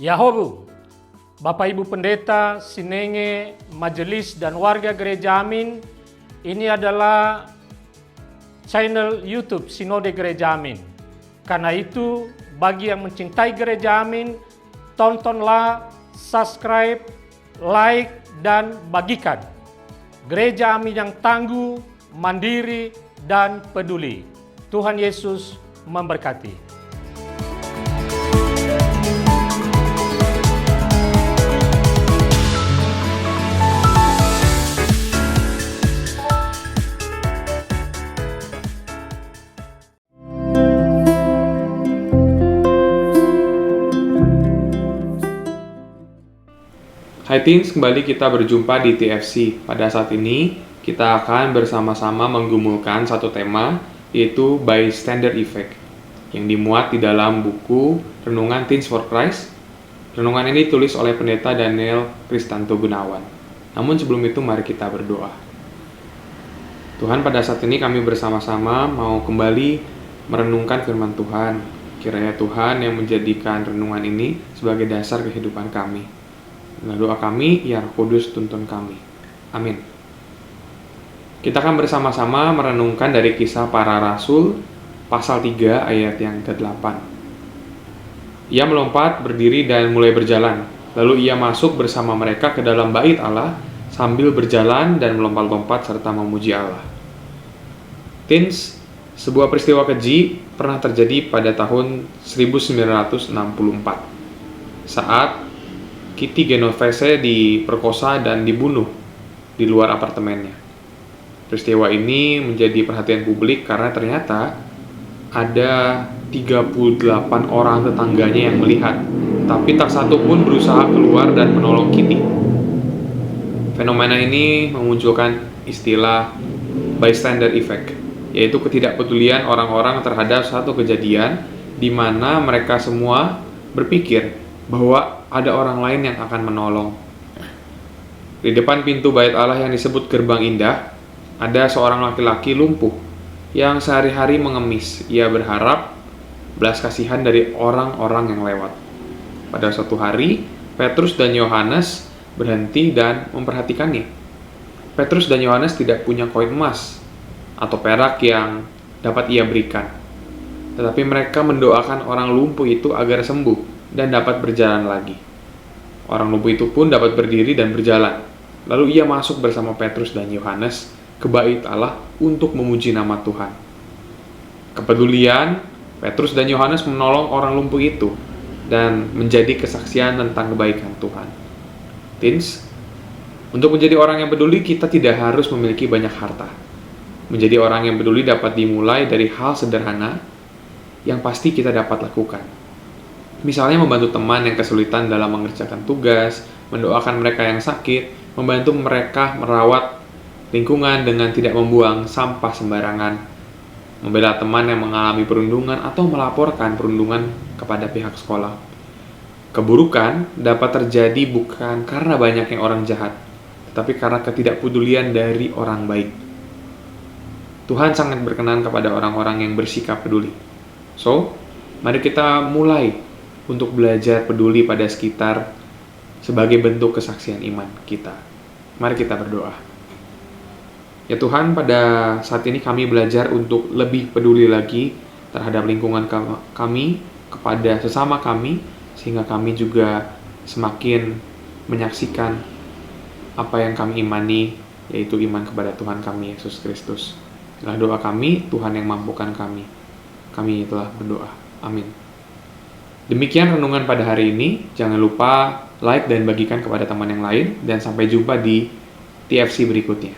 Yahobu, Bapak Ibu Pendeta, Sinenge, Majelis dan warga Gereja Amin, ini adalah channel YouTube Sinode Gereja Amin. Karena itu, bagi yang mencintai Gereja Amin, tontonlah, subscribe, like, dan bagikan. Gereja Amin yang tangguh, mandiri, dan peduli. Tuhan Yesus memberkati. Hai teens, kembali kita berjumpa di TFC. Pada saat ini, kita akan bersama-sama menggumulkan satu tema, yaitu Bystander Effect, yang dimuat di dalam buku Renungan Teens for Christ. Renungan ini ditulis oleh Pendeta Daniel Kristanto Gunawan. Namun sebelum itu, mari kita berdoa. Tuhan, pada saat ini kami bersama-sama mau kembali merenungkan firman Tuhan. Kiranya Tuhan yang menjadikan renungan ini sebagai dasar kehidupan kami. Nah, doa kami, ya Roh Kudus tuntun kami. Amin. Kita akan bersama-sama merenungkan dari Kisah Para Rasul, pasal 3 ayat yang ke-8. Ia melompat, berdiri, dan mulai berjalan. Lalu ia masuk bersama mereka ke dalam bait Allah, sambil berjalan dan melompat-lompat serta memuji Allah. Teens, sebuah peristiwa keji pernah terjadi pada tahun 1964. Saat Kitty Genovese diperkosa dan dibunuh di luar apartemennya. Peristiwa ini menjadi perhatian publik karena ternyata ada 38 orang tetangganya yang melihat, tapi tak satu pun berusaha keluar dan menolong Kitty. Fenomena ini memunculkan istilah bystander effect, yaitu ketidakpedulian orang-orang terhadap satu kejadian di mana mereka semua berpikir bahwa ada orang lain yang akan menolong. Di depan pintu bait Allah yang disebut Gerbang Indah, ada seorang laki-laki lumpuh yang sehari-hari mengemis. Ia berharap belas kasihan dari orang-orang yang lewat. Pada suatu hari, Petrus dan Yohanes berhenti dan memperhatikannya. Petrus dan Yohanes tidak punya koin emas atau perak yang dapat ia berikan, tetapi mereka mendoakan orang lumpuh itu agar sembuh dan dapat berjalan lagi. Orang lumpuh itu pun dapat berdiri dan berjalan. Lalu ia masuk bersama Petrus dan Yohanes ke bait Allah untuk memuji nama Tuhan. Kepedulian Petrus dan Yohanes menolong orang lumpuh itu dan menjadi kesaksian tentang kebaikan Tuhan. Teens, untuk menjadi orang yang peduli kita tidak harus memiliki banyak harta. Menjadi orang yang peduli dapat dimulai dari hal sederhana yang pasti kita dapat lakukan. Misalnya membantu teman yang kesulitan dalam mengerjakan tugas, mendoakan mereka yang sakit, membantu mereka merawat lingkungan dengan tidak membuang sampah sembarangan, membela teman yang mengalami perundungan atau melaporkan perundungan kepada pihak sekolah. Keburukan dapat terjadi bukan karena banyaknya orang jahat, tetapi karena ketidakpedulian dari orang baik. Tuhan sangat berkenan kepada orang-orang yang bersikap peduli. So, mari kita mulai untuk belajar peduli pada sekitar sebagai bentuk kesaksian iman kita. Mari kita berdoa. Ya Tuhan, pada saat ini kami belajar untuk lebih peduli lagi terhadap lingkungan kami, kepada sesama kami, sehingga kami juga semakin menyaksikan apa yang kami imani, yaitu iman kepada Tuhan kami, Yesus Kristus. Inilah doa kami, Tuhan yang mampukan kami. Kami telah berdoa. Amin. Demikian renungan pada hari ini. Jangan lupa like dan bagikan kepada teman yang lain. Dan sampai jumpa di TFC berikutnya.